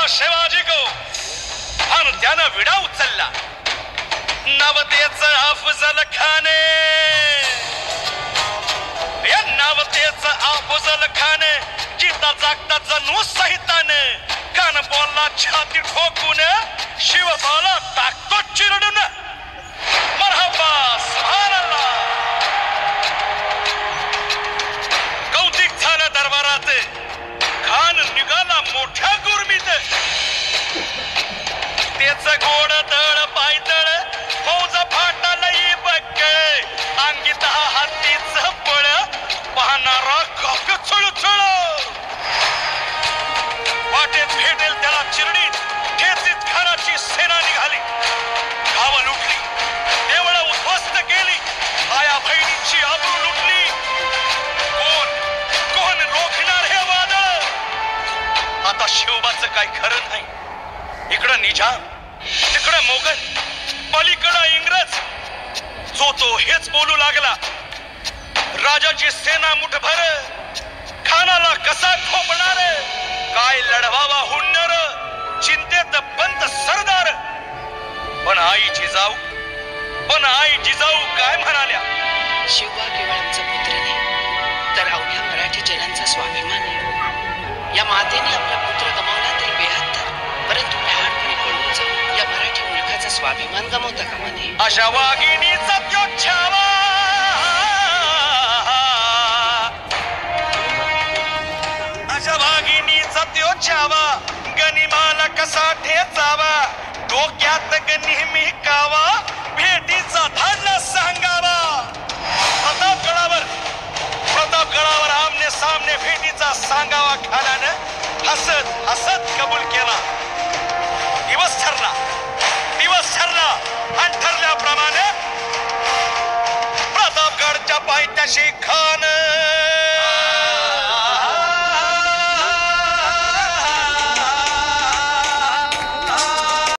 शिवाजी को आणि त्यानं विडा उचलला. नवतेच अफजल खाने, या नवतेच अफजल खाने जिता जागता जणू सहिताने कान बोलला छाती ठोकून शिवबाला टाकतो चिरडून. मरहबा सुभानअल्लाह. कौतिक झालं दरबारात. खान निघाला मोठ्या गुरमीत. तेच गोड दळ पायदळ फौज फाटालई बक्क. अंगी 10 हातीच बळ पाहणारा काक चळचळ. वाटेत भेटेल त्याला चिरडीत ठेचीत खानाची सेना निघाली. गावं लुटली, देवळं उद्ध्वस्त केली, आया बहिणीची आबरू लुटली. कोण रोखणार हे वादळ? आता शिवबाचं काय खरं नाही. इकडं निजाम, तिकडं मोगल, पलीकडं इंग्रज. जो तो हेच बोलू लागला. राजाची सेना मुठभर, खानाला कसा खोपणार? काय लढवावा हुन्नर, चिंतेत बंद सरदार. पण आई जिजाऊ काय म्हणाल्या? शिवबा केवळ आमचा पुत्र नाही तर अवघ्या मराठी जनांचा स्वाभिमान आहे. या मातेने आपला पुत्र गमावला तरी बेहत्तर, परंतु लहानपणी पळून जाऊन या मराठी मुलखाचा स्वाभिमान गमावता कामा नये. अशा वाघिणीचा त्यो छावा, अशा वाघिणीचा त्यो छावा गनिमाला कसा ठेचावा. डोक्यात नेहमी कावा, भेटीचा धाडला सांगावा. प्रतापगडावर आमने सामने भेटीचा सांगावा. खानानं हसत हसत कबूल केला. दिवस ठरला आणि ठरल्याप्रमाणे प्रतापगडच्या पायथ्याशी खान